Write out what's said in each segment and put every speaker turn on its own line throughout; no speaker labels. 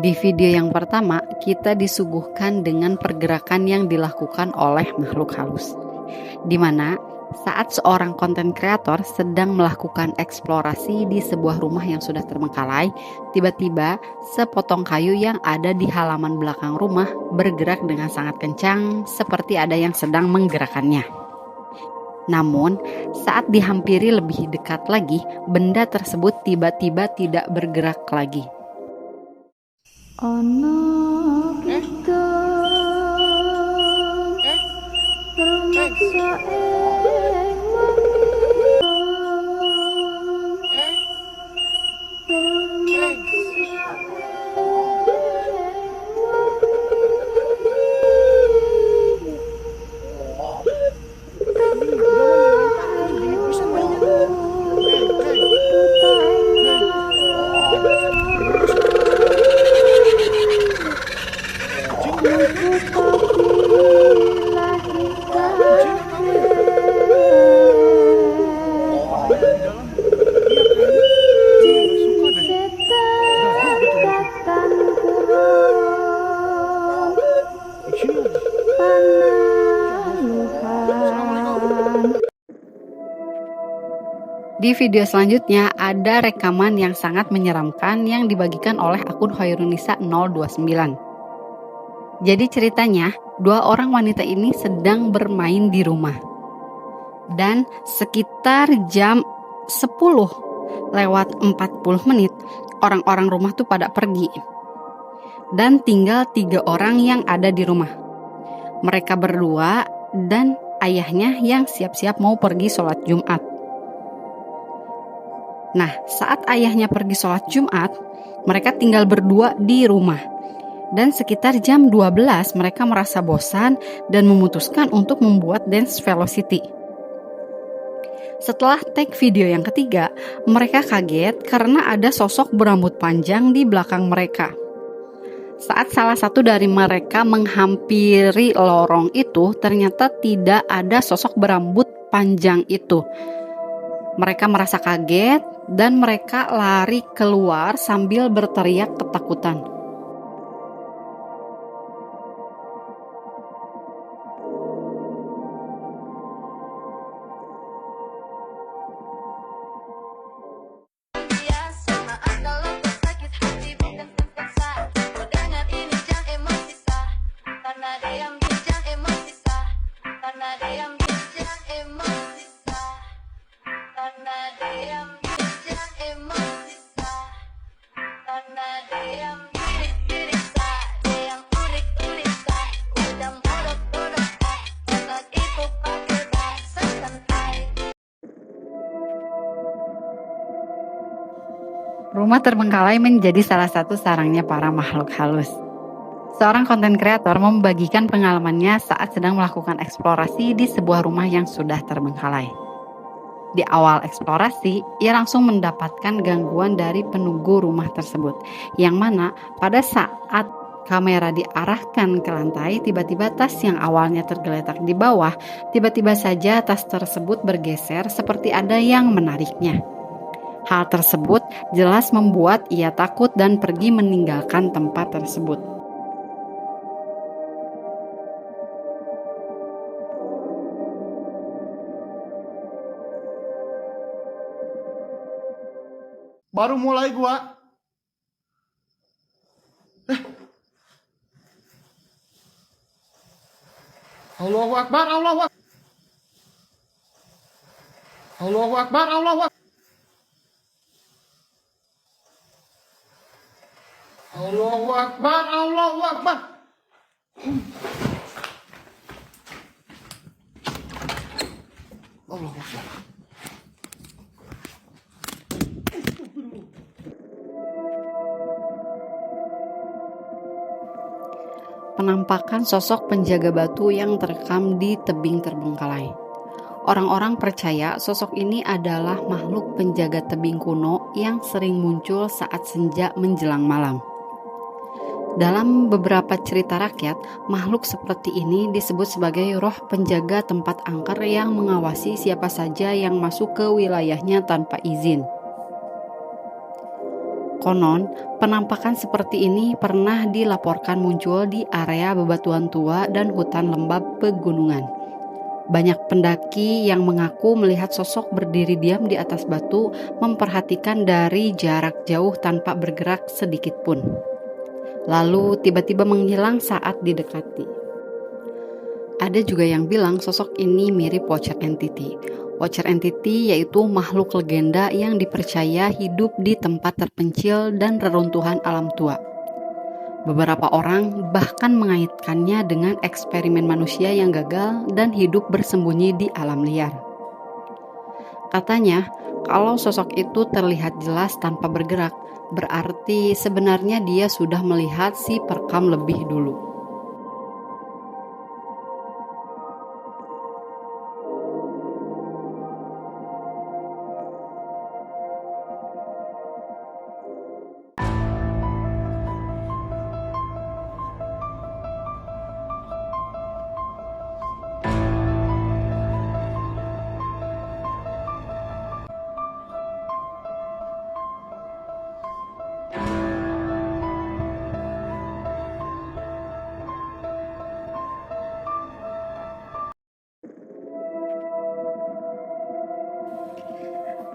Di video yang pertama, kita disuguhkan dengan pergerakan yang dilakukan oleh makhluk halus, di mana saat seorang konten kreator sedang melakukan eksplorasi di sebuah rumah yang sudah terbengkalai, tiba-tiba sepotong kayu yang ada di halaman belakang rumah bergerak dengan sangat kencang seperti ada yang sedang menggerakkannya. Namun, saat dihampiri lebih dekat lagi, benda tersebut tiba-tiba tidak bergerak lagi.
Ono kita termaksa
Di video selanjutnya ada rekaman yang sangat menyeramkan yang dibagikan oleh akun Hoirunisa 029. Jadi ceritanya, dua orang wanita ini sedang bermain di rumah. Dan sekitar jam 10:40, orang-orang rumah tuh pada pergi. Dan tinggal 3 orang yang ada di rumah. Mereka berdua dan ayahnya yang siap-siap mau pergi sholat Jumat. Nah, saat ayahnya pergi sholat Jumat, mereka tinggal berdua di rumah. Dan sekitar jam 12 mereka merasa bosan dan memutuskan untuk membuat dance velocity. Setelah take video yang ketiga, mereka kaget karena ada sosok berambut panjang di belakang mereka. Saat salah satu dari mereka menghampiri lorong itu, ternyata tidak ada sosok berambut panjang itu. Mereka merasa kaget dan mereka lari keluar sambil berteriak ketakutan. Rumah terbengkalai menjadi salah satu sarangnya para makhluk halus. Seorang konten kreator membagikan pengalamannya saat sedang melakukan eksplorasi di sebuah rumah yang sudah terbengkalai. Di awal eksplorasi, ia langsung mendapatkan gangguan dari penunggu rumah tersebut, yang mana pada saat kamera diarahkan ke lantai, tiba-tiba tas yang awalnya tergeletak di bawah, tiba-tiba saja tas tersebut bergeser seperti ada yang menariknya. Hal tersebut jelas membuat ia takut dan pergi meninggalkan tempat tersebut.
Baru mulai gua. Allahu Akbar, Allahu Akbar. Allahu Akbar, Allahu Akbar. Allahu Akbar, Allahu Akbar. Allahu Akbar.
Penampakan sosok penjaga batu yang terekam di tebing terbengkalai. Orang-orang percaya sosok ini adalah makhluk penjaga tebing kuno yang sering muncul saat senja menjelang malam. Dalam beberapa cerita rakyat, makhluk seperti ini disebut sebagai roh penjaga tempat angker yang mengawasi siapa saja yang masuk ke wilayahnya tanpa izin. Konon, penampakan seperti ini pernah dilaporkan muncul di area bebatuan tua dan hutan lembab pegunungan. Banyak pendaki yang mengaku melihat sosok berdiri diam di atas batu, memperhatikan dari jarak jauh tanpa bergerak sedikit pun. Lalu tiba-tiba menghilang saat didekati. Ada juga yang bilang sosok ini mirip Watcher Entity. Watcher Entity yaitu makhluk legenda yang dipercaya hidup di tempat terpencil dan reruntuhan alam tua. Beberapa orang bahkan mengaitkannya dengan eksperimen manusia yang gagal dan hidup bersembunyi di alam liar. Katanya, kalau sosok itu terlihat jelas tanpa bergerak, berarti sebenarnya dia sudah melihat si perekam lebih dulu.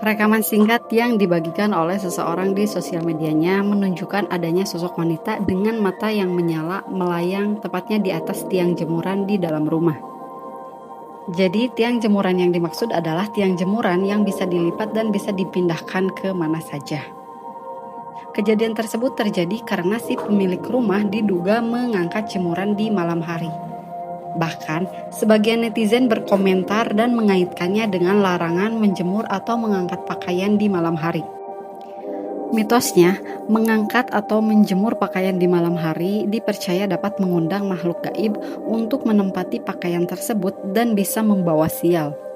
Rekaman singkat yang dibagikan oleh seseorang di sosial medianya menunjukkan adanya sosok wanita dengan mata yang menyala melayang tepatnya di atas tiang jemuran di dalam rumah. Jadi tiang jemuran yang dimaksud adalah tiang jemuran yang bisa dilipat dan bisa dipindahkan ke mana saja. Kejadian tersebut terjadi karena si pemilik rumah diduga mengangkat jemuran di malam hari. Bahkan, sebagian netizen berkomentar dan mengaitkannya dengan larangan menjemur atau mengangkat pakaian di malam hari. Mitosnya, mengangkat atau menjemur pakaian di malam hari dipercaya dapat mengundang makhluk gaib untuk menempati pakaian tersebut dan bisa membawa sial.